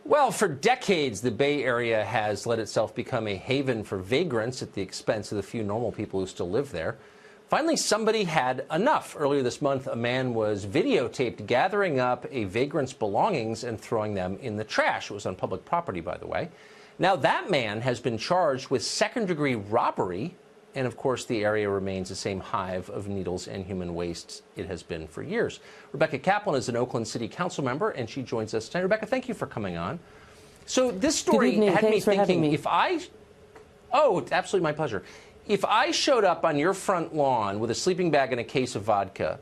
Well, for decades, the Bay Area has let itself become a haven for vagrants at the expense of the few normal people who still live there. Finally, somebody had enough. Earlier this month, a man was videotaped gathering up a vagrant's belongings and throwing them in the trash. It was on public property, by the way. Now, that man has been charged with second-degree robbery. And, of course, the area remains the same hive of needles and human waste it has been for years. Rebecca Kaplan is an Oakland City Council member, and she joins us tonight. Rebecca, thank you for coming on. So this story had me thinking, oh, it's absolutely my pleasure. If I showed up on your front lawn with a sleeping bag and a case of vodka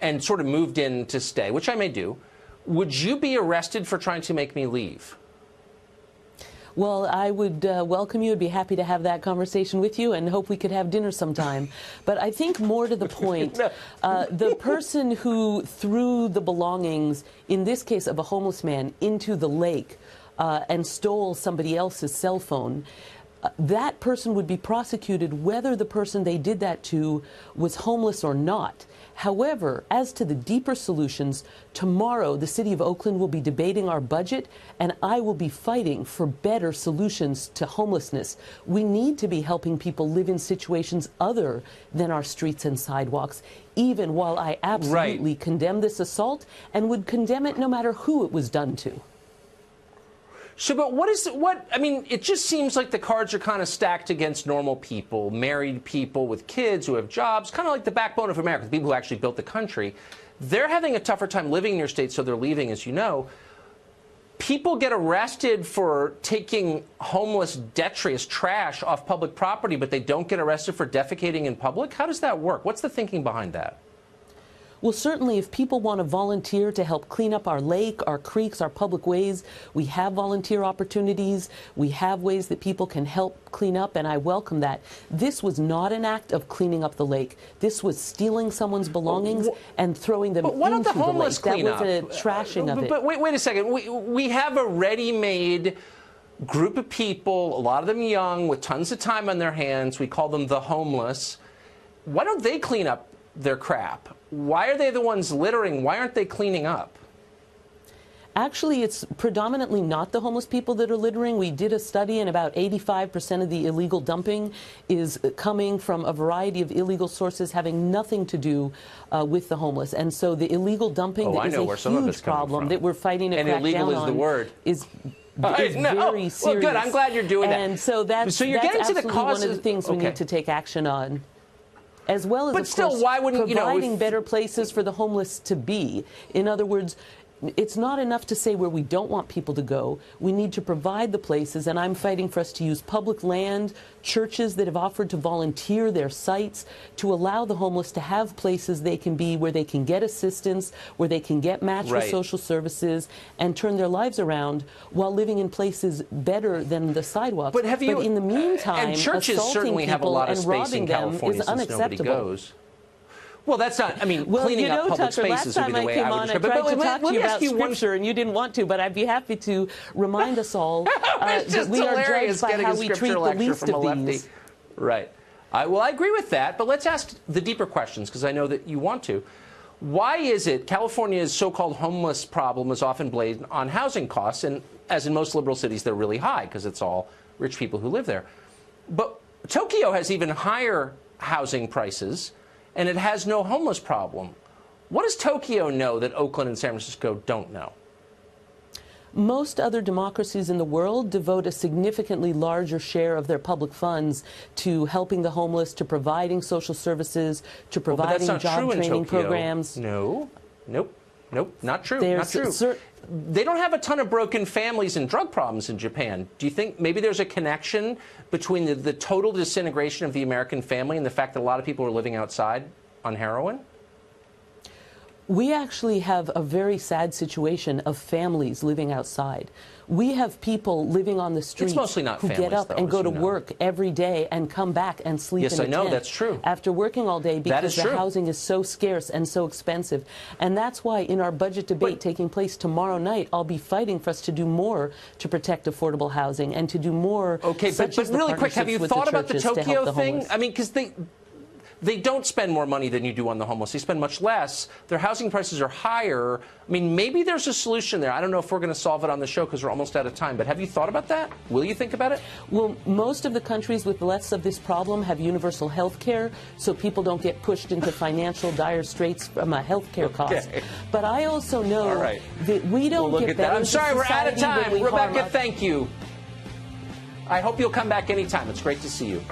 and sort of moved in to stay, which I may do, would you be arrested for trying to make me leave? Well, I would welcome you. I'd be happy to have that conversation with you and hope we could have dinner sometime. But I think more to the point, the person who threw the belongings, in this case of a homeless man, into the lake and stole somebody else's cell phone, that person would be prosecuted whether the person they did that to was homeless or not. However, as to the deeper solutions, tomorrow the City of Oakland will be debating our budget, and I will be fighting for better solutions to homelessness. We need to be helping people live in situations other than our streets and sidewalks, even while I absolutely condemn this assault and would condemn it no matter who it was done to. So, but I mean, it just seems like the cards are kind of stacked against normal people, married people with kids who have jobs, kind of like the backbone of America, the people who actually built the country. They're having a tougher time living in your state, so they're leaving, as you know. People get arrested for taking homeless, detritus, trash off public property, but they don't get arrested for defecating in public? How does that work? What's the thinking behind that? Well, certainly if people want to volunteer to help clean up our lake, our creeks, our public ways, we have volunteer opportunities. We have ways that people can help clean up, and I welcome that. This was not an act of cleaning up the lake. This was stealing someone's belongings and throwing them into the lake. That was a trashing of it. But wait a second. We have a ready-made group of people, a lot of them young, with tons of time on their hands. We call them the homeless. Why don't they clean up their crap? Why are they the ones littering? Why aren't they cleaning up? Actually, it's predominantly not the homeless people that are littering. We did a study, and about 85% of the illegal dumping is coming from a variety of illegal sources having nothing to do with the homeless. And so the illegal dumping that is a huge problem that we're fighting to crack down on. And illegal is the word. Is very serious. Well, good. I'm glad you're doing that. And so that's you're getting to the causes. One of the things we need to take action on. As well as, but still, course, why wouldn't providing better places for the homeless to be. In other words, it's not enough to say where we don't want people to go. We need to provide the places, and I'm fighting for us to use public land, churches that have offered to volunteer their sites to allow the homeless to have places they can be where they can get assistance, where they can get matched with social services and turn their lives around while living in places better than the sidewalks. But in the meantime, and churches certainly have a lot of space in California is unacceptable. Nobody goes. Well, that's not, I mean, well, cleaning up public spaces would be the way I would describe it. I tried to talk to you about Scripture, and you didn't want to, but I'd be happy to remind us all that we are judged by how we treat the least of these. Right. Well, I agree with that, but let's ask the deeper questions, because I know that you want to. Why is it California's so-called homeless problem is often blamed on housing costs, and as in most liberal cities, they're really high, because it's all rich people who live there. But Tokyo has even higher housing prices, and it has no homeless problem. What does Tokyo know that Oakland and San Francisco don't know? Most other democracies in the world devote a significantly larger share of their public funds to helping the homeless, to providing social services, to providing job training programs. No, nope, not true. Not true. They don't have a ton of broken families and drug problems in Japan. Do you think maybe there's a connection between the total disintegration of the American family and the fact that a lot of people are living outside on heroin? We actually have a very sad situation of families living outside. We have people living on the streets who get up and go to work every day and come back and sleep in a tent. Yes, I know, that's true. After working all day because the housing is so scarce and so expensive. And that's why in our budget debate taking place tomorrow night, I'll be fighting for us to do more to protect affordable housing and to do more. Okay, but really quick, have you thought about the Tokyo thing? I mean, because they don't spend more money than you do on the homeless. They spend much less. Their housing prices are higher. I mean, maybe there's a solution there. I don't know if we're going to solve it on the show because we're almost out of time. But have you thought about that? Will you think about it? Well, most of the countries with less of this problem have universal health care, so people don't get pushed into financial dire straits from a health care cost. But I also know that we don't get better. I'm sorry, we're out of time. Rebecca, thank you. I hope you'll come back anytime. It's great to see you.